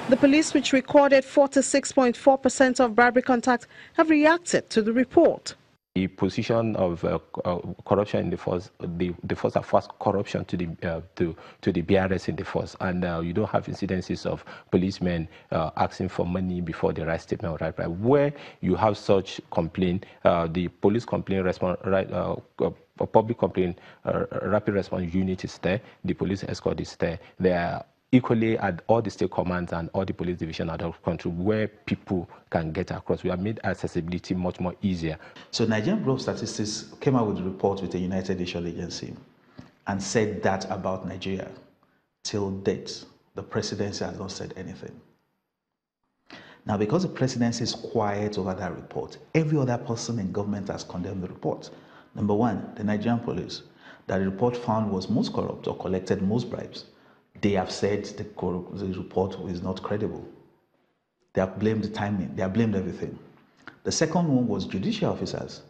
The police, which recorded 46.4% of bribery contacts, have reacted to the report. The position of corruption in the force, the force are first corruption to the BRS in the force, and you don't have incidences of policemen asking for money before they write statement or right. Where you have such complaint, the police complaint response public complaint rapid response unit is there, the police escort is there. They are equally at all the state commands and all the police division out of country where people can get across. We have made accessibility much more easier. So Nigerian Bureau of Statistics came out with a report with a United Nations agency and said that about Nigeria. Till date, the presidency has not said anything. Now, because the presidency is quiet over that report, every other person in government has condemned the report. Number one, the Nigerian police, that the report found was most corrupt or collected most bribes. They have said the report is not credible. They have blamed the timing. They have blamed everything. The second one was judicial officers.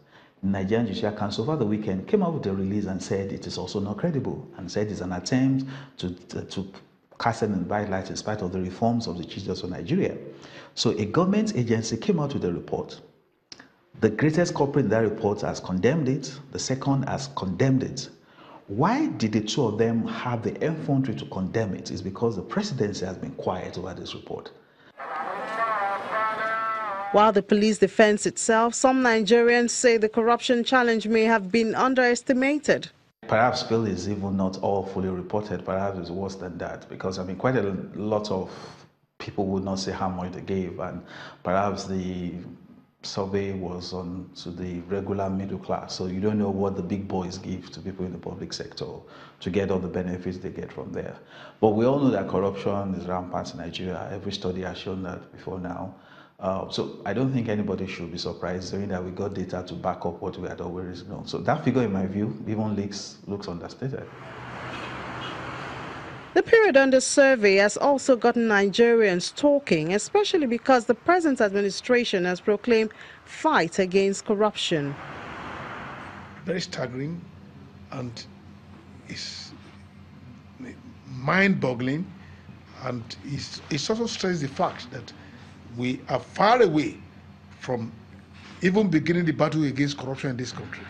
The Nigerian Judicial Council over the weekend came out with a release and said it is also not credible and said it's an attempt to cast an bright light in spite of the reforms of the Chief Justice of Nigeria. So a government agency came out with a report. The greatest culprit in that report has condemned it. The second has condemned it. Why did the two of them have the effrontery to condemn it? Is because the presidency has been quiet over this report. While the police defends itself, some Nigerians say the corruption challenge may have been underestimated. Perhaps bill is even not all fully reported. Perhaps it's worse than that, because quite a lot of people would not say how much they gave, and perhaps the survey was on to the regular middle class, so you don't know what the big boys give to people in the public sector to get all the benefits they get from there. But we all know that corruption is rampant in Nigeria. Every study has shown that before now. So I don't think anybody should be surprised knowing that we got data to back up what we had always known. So that figure, in my view, even looks understated. The period under survey has also gotten Nigerians talking, especially because the present administration has proclaimed fight against corruption. Very staggering, and it's mind-boggling, and it's also stressed the fact that we are far away from even beginning the battle against corruption in this country.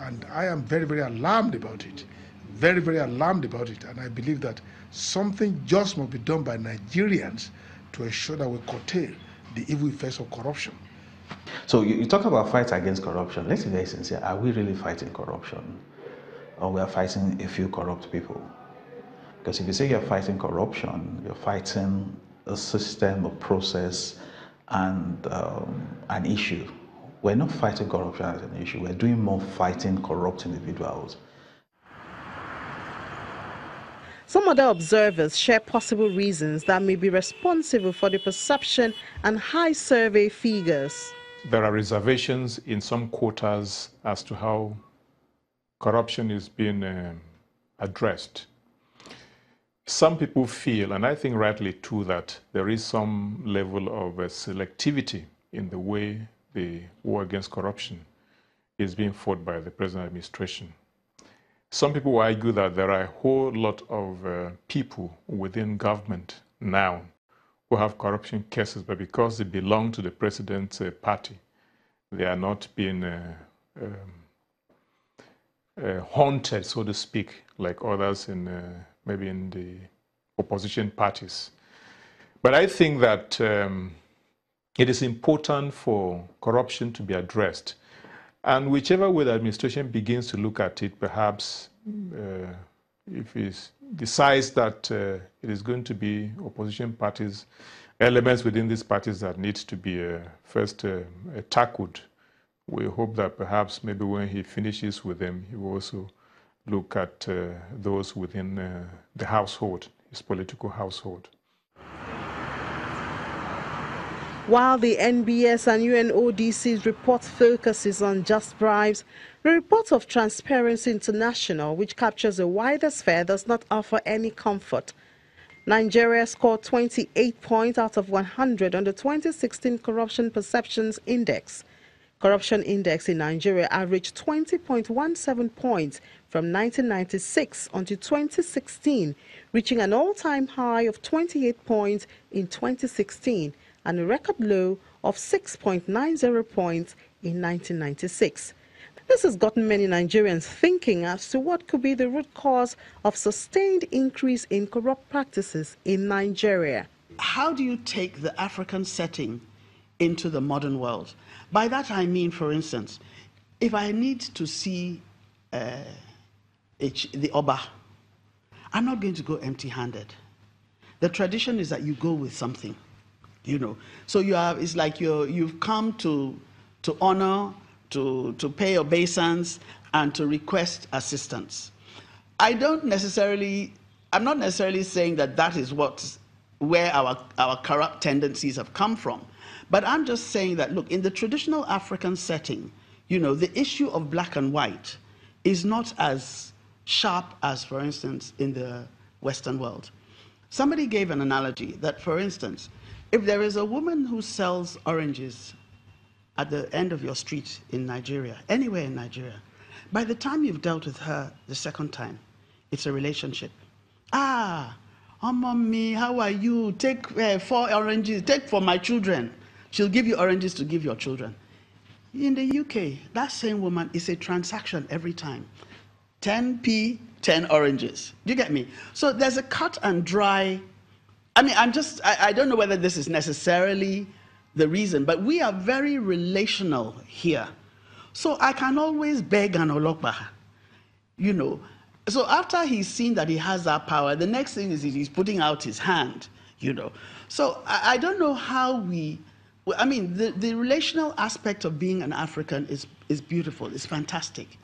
And I am very, very alarmed about it. Very, very alarmed about it, and I believe that something just must be done by Nigerians to ensure that we curtail the evil effects of corruption. So you talk about fight against corruption. Let's be very sincere. Are we really fighting corruption, or we are fighting a few corrupt people? Because if you say you're fighting corruption, you're fighting a system, a process, and an issue. We're not fighting corruption as an issue. We're doing more fighting corrupt individuals. Some other observers share possible reasons that may be responsible for the perception and high survey figures. There are reservations in some quarters as to how corruption is being addressed. Some people feel, and I think rightly too, that there is some level of selectivity in the way the war against corruption is being fought by the present administration. Some people argue that there are a whole lot of people within government now who have corruption cases, but because they belong to the president's party, they are not being haunted, so to speak, like others in maybe in the opposition parties. But I think that it is important for corruption to be addressed. And whichever way the administration begins to look at it, perhaps if it decides that it is going to be opposition parties, elements within these parties that need to be first tackled, we hope that perhaps maybe when he finishes with them, he will also look at those within the household, his political household. While the NBS and UNODC's report focuses on just bribes, the report of Transparency International, which captures a wider sphere, does not offer any comfort. Nigeria scored 28 points out of 100 on the 2016 Corruption Perceptions Index. Corruption index in Nigeria averaged 20.17 points from 1996 until 2016, reaching an all-time high of 28 points in 2016 and a record low of 6.90 points in 1996. This has gotten many Nigerians thinking as to what could be the root cause of sustained increase in corrupt practices in Nigeria. How do you take the African setting into the modern world? By that I mean, for instance, if I need to see the Oba, I'm not going to go empty-handed. The tradition is that you go with something, you know. So it's like you've come to honor, to pay obeisance, and to request assistance. I'm not necessarily saying that is where our corrupt tendencies have come from. But I'm just saying that, look, in the traditional African setting, you know, the issue of black and white is not as sharp as, for instance, in the Western world. Somebody gave an analogy that, for instance, if there is a woman who sells oranges at the end of your street in Nigeria, anywhere in Nigeria, by the time you've dealt with her the second time, it's a relationship. Ah, oh, mommy, how are you? Take 4 oranges, take for my children. She'll give you oranges to give your children. In the UK, that same woman is a transaction every time. 10p, 10 oranges. Do you get me? So there's a cut and dry. I mean, I don't know whether this is necessarily the reason, but we are very relational here. So I can always beg an olokpa, you know. So after he's seen that he has that power, the next thing is he's putting out his hand, you know. So I don't know how I mean, the relational aspect of being an African is beautiful, it's fantastic.